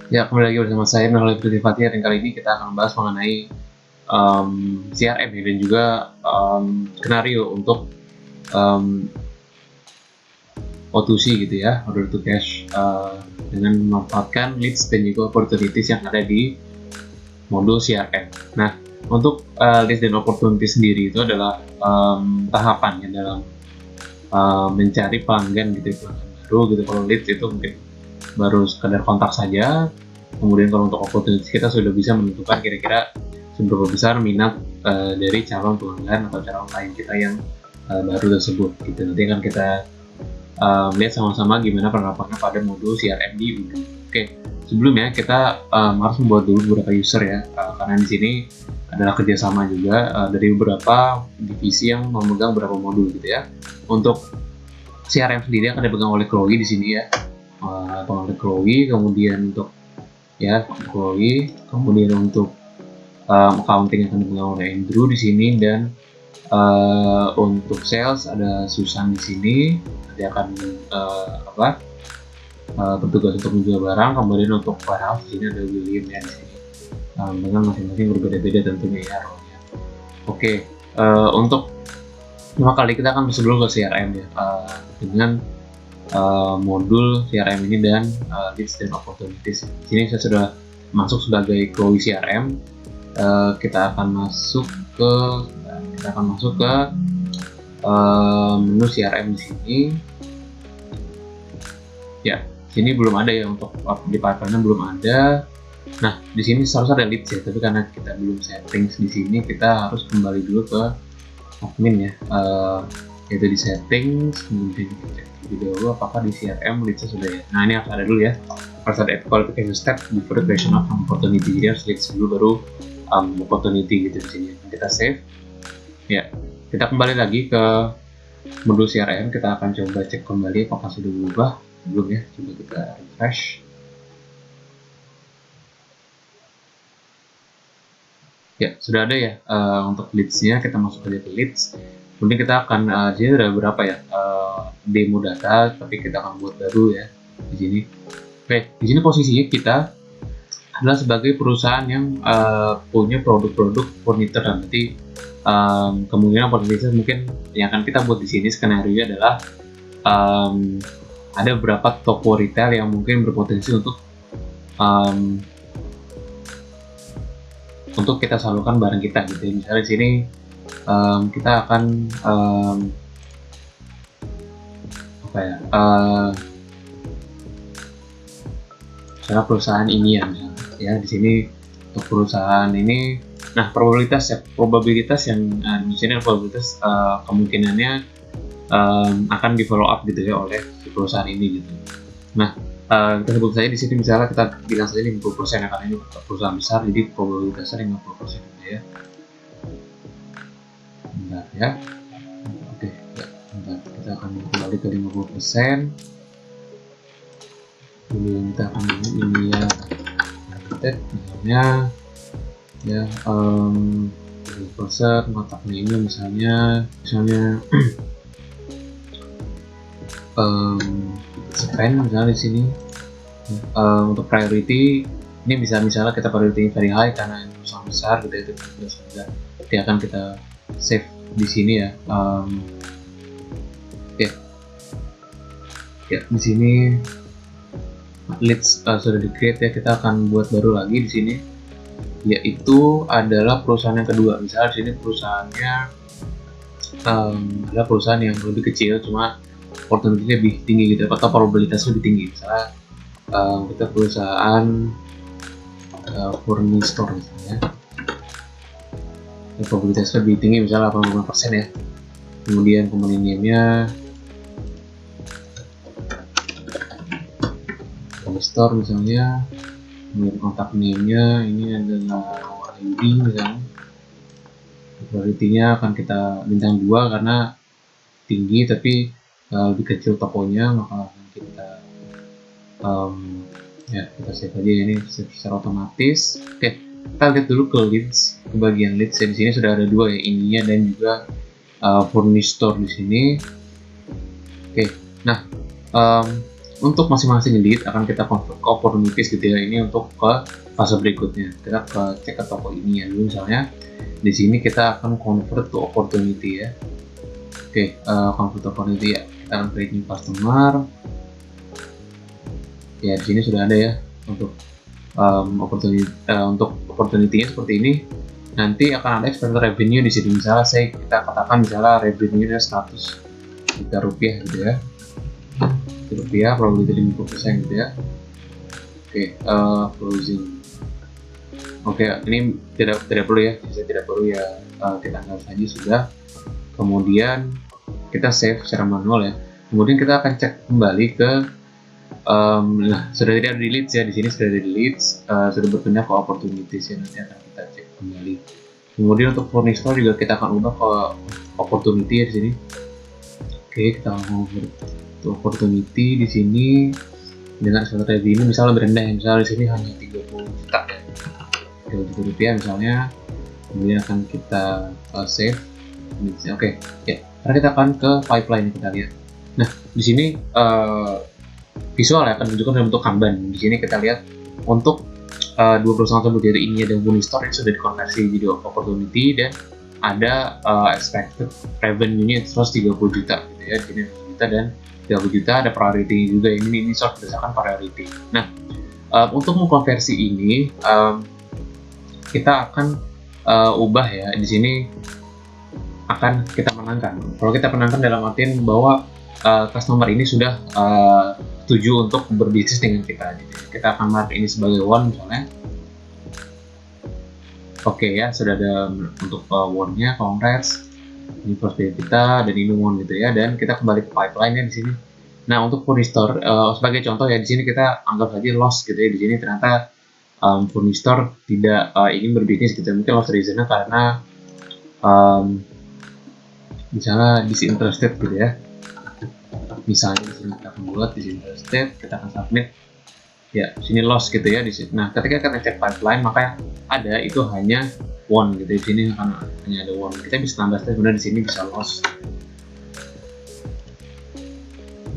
Ya, kembali lagi bersama saya Nurul Fatih, dan kali ini kita akan membahas mengenai CRM ya, dan juga skenario untuk O2C gitu ya, order to cash, dengan memanfaatkan leads dan juga opportunities yang ada di modul CRM. Nah, untuk leads dan opportunity sendiri itu adalah tahapannya dalam mencari pelanggan gitu, pelanggan baru gitu. Kalau leads itu mungkin baru sekedar kontak saja. Kemudian kalau untuk opportunity kita sudah bisa menentukan kira-kira seberapa besar minat dari calon pelanggan atau calon klien kita yang baru tersebut gitu. Nanti akan kita lihat sama-sama gimana penerapannya pada modul CRM di Udo. Oke, sebelumnya kita harus membuat dulu beberapa user ya, karena di sini adalah kerjasama juga dari beberapa divisi yang memegang beberapa modul gitu ya. Untuk CRM sendiri akan dipegang oleh Chloe di sini ya, oleh Chloe. Kemudian untuk ya Chloe, kemudian untuk accounting akan dipegang oleh Andrew di sini, dan untuk sales ada Susan di sini. Dia akan bertugas untuk menjual barang. Kemudian untuk warehouse di sini ada William ya di sini, dengan masing-masing berbeda-beda tentunya ya role-nya. Oke, untuk pertama kali kita akan masuk dulu ke CRM ya, dengan modul CRM ini dan leads dan opportunities. Di sini saya sudah masuk sebagai Chloe CRM. Kita akan masuk ke menu CRM di sini. Ya, sini belum ada ya, untuk di pipeline belum ada. Nah, di sini seharusnya ada leads ya, tapi karena kita belum settings di sini, kita harus kembali dulu ke admin ya, yaitu di settings. Kemudian kita cek terlebih dahulu apakah di CRM leadsnya sudah ya. Nah, ini harus ada dulu ya, harus ada qualification step before the creation of opportunity. Jadi harus leads dulu baru opportunity gitu di sini. Kita save ya, kita kembali lagi ke modul CRM. Kita akan coba cek kembali apakah sudah berubah belum ya. Coba kita refresh. Ya, sudah ada ya untuk leads-nya. Kita masuk aja ke leads. Kemudian kita akan di sini ada beberapa ya demo data, tapi kita akan buat baru ya di sini. Oke, di sini posisinya kita adalah sebagai perusahaan yang punya produk-produk furniture. Nanti kemungkinan potensinya mungkin yang akan kita buat di sini skenario adalah ada beberapa toko retail yang mungkin berpotensi untuk kita salurkan barang kita gitu. Misalnya di sini kita akan misalnya perusahaan ini ya di sini untuk perusahaan ini. Nah, probabilitas yang di sini probabilitas kemungkinannya akan di follow up gitu ya oleh si perusahaan ini gitu. Nah, kita sebut saja di sini misalnya kita bilang saja 50% ya, karena ini perusahaan besar, jadi probabilitasnya 50% gitu ya. Bentar ya. Oke, ya, bentar. Kita akan kembali ke 50%. Kemudian kita akan ini ya, misalnya ya 50% kotaknya ini misalnya spend misalnya di sini. Untuk priority ini bisa misalnya kita priority very high karena ini perusahaan besar gitu ya, itu sudah nanti akan kita save di sini ya. Ya di sini leads sudah di create ya. Kita akan buat baru lagi di sini, yaitu adalah perusahaan yang kedua. Misalnya di sini perusahaannya adalah perusahaan yang lebih kecil, cuma opportunity-nya lebih tinggi gitu, atau probabilitasnya lebih tinggi. Misalnya kita perusahaan furniture misalnya, probabilitasnya lebih tinggi misalnya 85% ya. Kemudian company name-nya store misalnya, kemudian kontak name-nya ini adalah ID misalnya. Priority-nya akan kita bintang 2 karena tinggi, tapi lebih kecil tokonya, maka akan kita kita save aja ini secara otomatis. Oke, kita lihat dulu ke leads, ke bagian leads. Di sini sudah ada dua ya, ininya dan juga furniture di sini. Oke, nah untuk masing-masing lead akan kita convert ke opportunities gitu ya. Ini untuk ke fase berikutnya. Kita cek ke toko ini ya dulu misalnya. Di sini kita akan convert to opportunity ya. Oke, convert to opportunity ya. Kita akan create new customer. Ya di sini sudah ada ya untuk opportunity-nya seperti ini. Nanti akan ada expected revenue di sini. Misalnya kita katakan misalnya revenue-nya 100 juta rupiah gitu ya. Rupiah probability 50% gitu ya. Oke, closing. Oke, ini tidak perlu ya, bisa tidak perlu ya, kita anggap saja sudah. Kemudian kita save secara manual ya. Kemudian kita akan cek kembali ke nah sudah tidak ada di leads ya, di sini sudah ada di leads, sudah berpindah ke opportunities ya, nanti akan kita cek kembali. Kemudian untuk furniture juga kita akan ubah ke opportunity ya di sini. Oke, kita mau ke opportunity di sini dengan expected revenue misalnya berendah ya, misalnya di sini hanya 30 juta ya, 30 juta rupiah misalnya. Kemudian akan kita save. Oke, ya. Karena kita akan ke pipeline kita lihat. Nah, di sini visual ya akan menunjukkan dalam bentuk Kanban. Di sini kita lihat untuk dua perusahaan tersebut, yaitu ini ada Unistore yang sudah dikonversi jadi opportunity dan ada expected revenue-nya 130 juta gitu ya. Jadi 1 juta dan 30 juta ada priority juga. Ini soal berdasarkan priority. Nah, untuk mengkonversi ini kita akan ubah ya. Di sini akan kita menangkan. Kalau kita menangkan dalam artian bahwa customer ini sudah setuju untuk berbisnis dengan kita. Jadi kita akan mark ini sebagai one misalnya. Oke ya, sudah ada untuk one-nya, congrats. Ini first day kita dan ini one gitu ya. Dan kita kembali ke pipeline-nya di sini. Nah, untuk Furnistor sebagai contoh ya, di sini kita anggap saja loss gitu ya. Di sini ternyata Furnistor tidak ingin berbisnis gitu. Mungkin loss reason-nya karena misalnya disinterested gitu ya. Misalnya di sini kita akan buat disinterested, kita akan submit. Ya, di sini loss gitu ya di sini. Nah, ketika kita cek pipeline maka ada itu hanya one gitu. Di sini hanya ada one. Kita bisa tambah sebenarnya di sini bisa loss.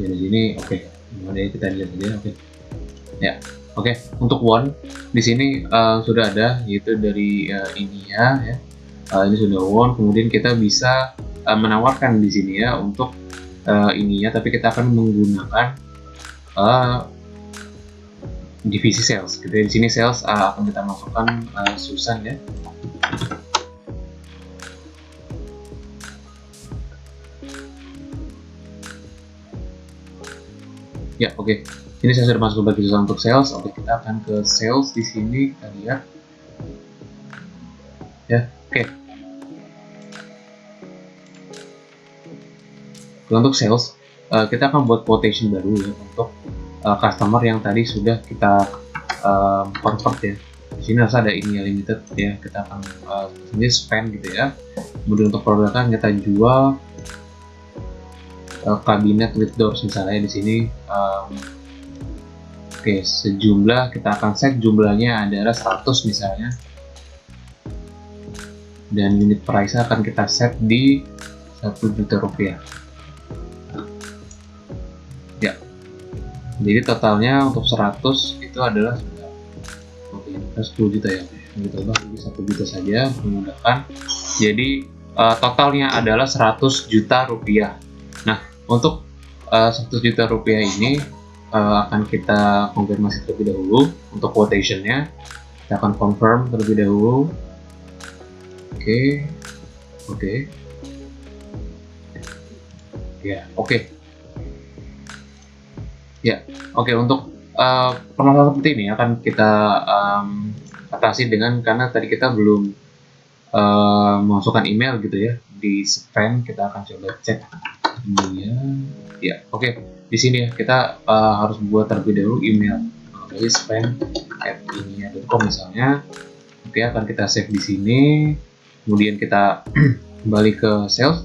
Ya di sini oke. Gimana ya, kita lihat aja. Oke. Ya. Oke, untuk one di sini sudah ada yaitu dari ini ya. Ini sudah one. Kemudian kita bisa menawarkan di sini ya untuk ini ya, tapi kita akan menggunakan divisi sales. Gitu ya. Di sini sales akan kita masukkan Susan ya. Ya, oke. Ini saya sudah masuk bagi Susan untuk sales. Oke, kita akan ke sales di sini, kita lihat. Ya, oke. Untuk sales, kita akan buat quotation baru ya untuk customer yang tadi sudah kita convert ya. Di sini harus ada ini ya, limited ya. Kita akan ini spend gitu ya. Kemudian untuk produk kan kita jual kabinet with doors misalnya di sini. Oke, sejumlah kita akan set jumlahnya adalah 100 misalnya. Dan unit price akan kita set di 1 juta rupiah. Ya. Jadi totalnya untuk 100 itu adalah oke, 10 juta ya. Kita ubah jadi 1 juta saja menggunakan. Jadi totalnya adalah 100 juta rupiah. Nah, untuk 100 juta rupiah ini akan kita konfirmasi terlebih dahulu untuk quotation-nya. Kita akan confirm terlebih dahulu. Oke. Ya, oke. Ya, oke. Untuk permasalahan seperti ini akan kita atasi dengan, karena tadi kita belum memasukkan email gitu ya di spam. Kita akan coba cek ini ya. Oke. Di sini ya kita harus buat terlebih dahulu email. Jadi spam@inia.com misalnya. Oke, akan kita save di sini. Kemudian kita kembali ke sales.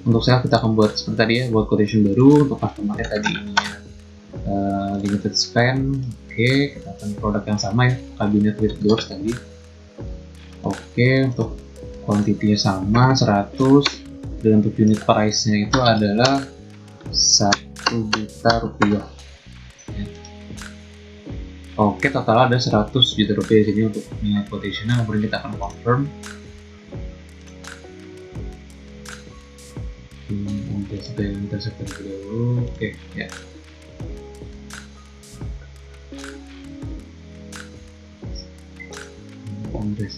Untuk sales kita akan buat seperti tadi ya, buat quotation baru untuk customer-nya tadi ini ya. Limited spend. Oke, kita akan produk yang sama ya, cabinet with doors tadi. Oke, untuk quantity-nya sama 100 dan untuk unit price-nya itu adalah 1 juta rupiah. Oke, total ada 100 juta rupiah di sini untuk nilai quotation-nya. Kemudian kita akan confirm. Interceptor dulu. Oke, ya.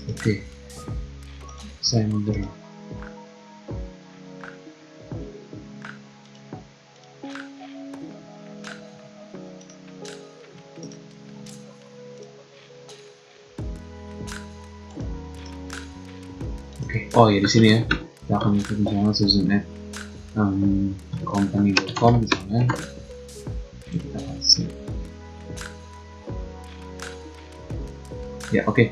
Oke, saya mundur. Oh ya, di sini ya kita akan ikut misalnya Susan at company.com misalnya, kita kasih ya. Oke.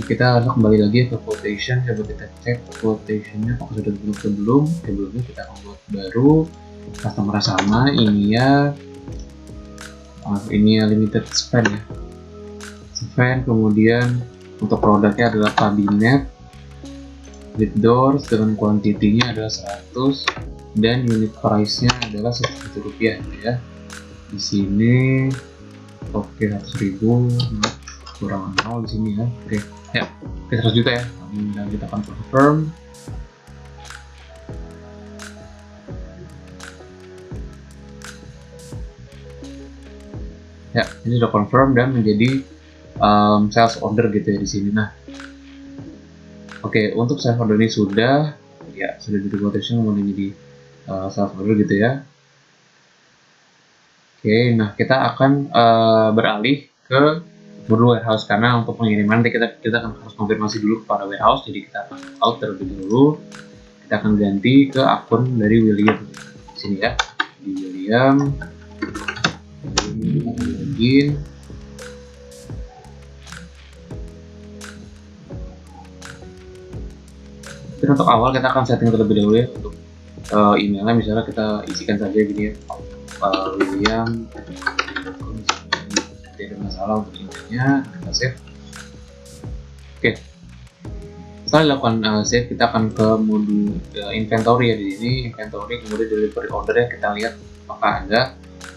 Kita harus kembali lagi ke quotation. Coba kita cek quotationnya apakah sudah dibuat atau belum. Sebelumnya kita akan buat baru, customer sama, ini ya limited span ya, span. Kemudian untuk produknya adalah kabinet with doors dengan kuantitinya adalah 100 dan unit price-nya adalah Rp1.000 gitu ya. Di sini oke, 100.000 kurang 0 di sini ya. Oke, 100 juta ya. Dan kita akan confirm. Ya, ini sudah confirm dan menjadi sales order gitu ya di sini. Nah, oke, untuk sales order ini sudah jadi quotation kemudian jadi sales order gitu ya. Oke, nah kita akan beralih ke modul warehouse, karena untuk pengiriman nanti kita akan harus konfirmasi dulu kepada warehouse. Jadi kita akan out terlebih dulu. Kita akan ganti ke akun dari William di sini ya. Di William login. Dan untuk awal kita akan setting terlebih dahulu ya. Untuk emailnya misalnya kita isikan saja gini ya, William. Tidak ada masalah untuk emailnya. Kita save. Oke. Setelah dilakukan save, kita akan ke modul inventory ya. Di sini inventory, kemudian delivery order ya, kita lihat apakah ada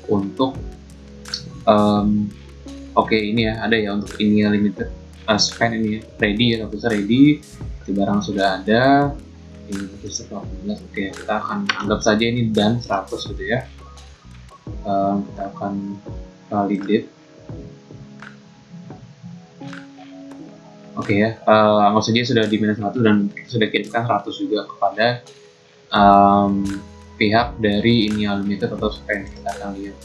untuk oke, ini ya ada ya untuk ini ya, limited span ini ya, ready ya, bisa ready. Di barang sudah ada, ini 18. Oke, kita akan anggap saja ini dan 100 gitu ya. Kita akan validate. Oke ya, anggap saja sudah di minus 1 dan kita sudah kirimkan 100 juga kepada pihak dari ini limited atau span. Kita akan lihat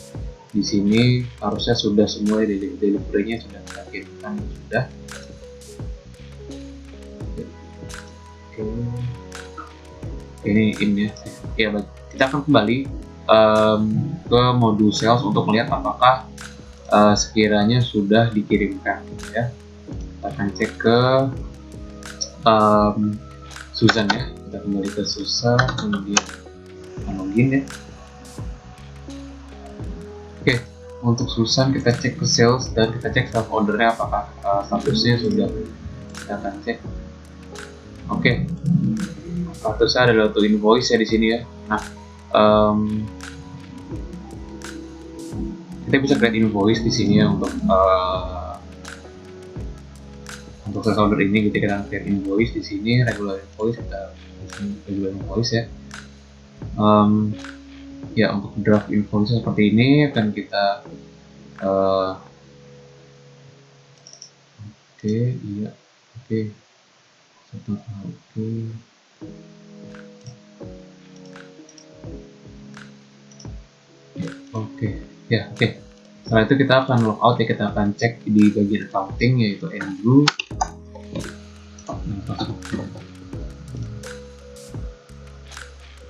di sini harusnya sudah semua delivery-nya sudah kita kirimkan sudah. Ini ya. Baik, kita akan kembali ke modul sales untuk melihat apakah sekiranya sudah dikirimkan ya. Kita akan cek ke Susan ya. Kita kembali ke Susan, kemudian login ya. Oke, untuk Susan kita cek ke sales dan kita cek self ordernya apakah statusnya sudah. Kita akan cek. Oke, statusnya adalah auto invoice ya di sini ya. Nah, kita bisa create invoice di sini ya untuk sales order ini. Kita akan create invoice di sini, regular invoice. Kita regular invoice ya. Ya, untuk draft invoice seperti ini akan kita oke. Oke. Setelah itu kita akan logout ya, kita akan cek di bagian accounting yaitu Andrew.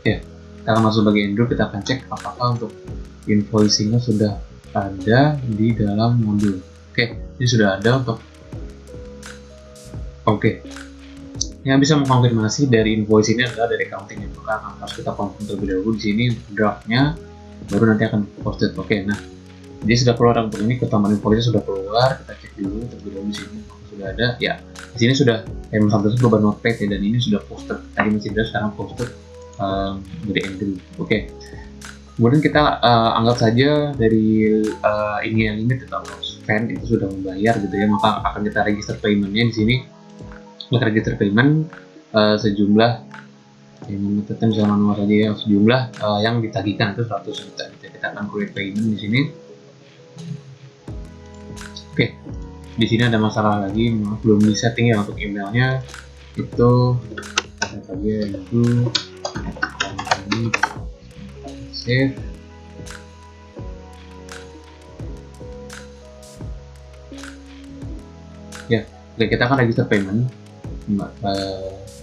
Ya, kita akan masuk bagian Andrew, kita akan cek apakah untuk invoicingnya sudah ada di dalam modul. Oke, ini sudah ada untuk. Oke. Yang bisa mengkonfirmasi dari invoice ini adalah dari accounting, maka harus kita confirm terlebih dahulu di sini draftnya, baru nanti akan posted. Oke, nah jadi sudah keluar untuk ini, keutamaan invoice sudah keluar. Kita cek dulu terlebih dahulu di sini sudah ada ya. Di sini sudah M1 berubah notepad ya, dan ini sudah posted. Tadi masih ada, sekarang posted dari Andrew. Oke. Kemudian kita anggap saja dari ini yang limit kita fan itu sudah membayar gitu ya, maka akan kita register paymentnya di sini. Kita register payment sejumlah yang menetapkan misalnya nomor saja ya, sejumlah yang ditagihkan itu 100 juta. Kita akan create payment di sini. Oke, di sini ada masalah lagi, belum di setting ya untuk emailnya. Itu saja itu save. Ya, oke, kita akan register payment.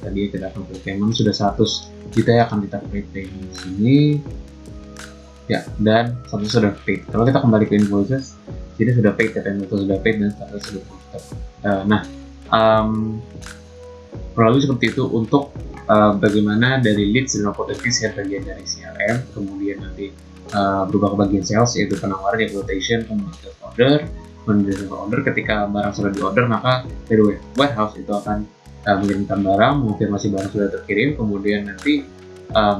Tadi kita akan create payment sudah 100 juta ya, akan kita create payment di sini ya, dan status sudah paid. Kalau kita kembali ke invoices, jadi sudah paid ya, payment sudah paid dan status sudah paid. Nah, kurang lebih seperti itu untuk bagaimana dari leads dan opportunities yang bagian dari CRM, kemudian nanti berubah ke bagian sales, yaitu penawaran, quotation, kemudian order. Kemudian order, ketika barang sudah di order, maka dari warehouse itu akan mengirimkan barang, mengonfirmasi barang sudah terkirim, kemudian nanti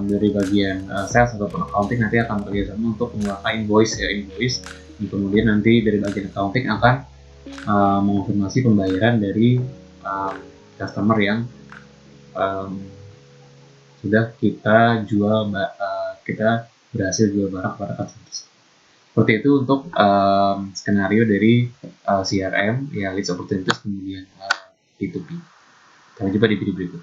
dari bagian sales ataupun accounting nanti akan bekerjasama untuk mengeluarkan invoice. Dan kemudian nanti dari bagian accounting akan mengonfirmasi pembayaran dari customer yang sudah kita jual, kita berhasil jual barang kepada customer. Seperti itu untuk skenario dari CRM ya, leads opportunities, kemudian P2P. Sampai jumpa di video berikut.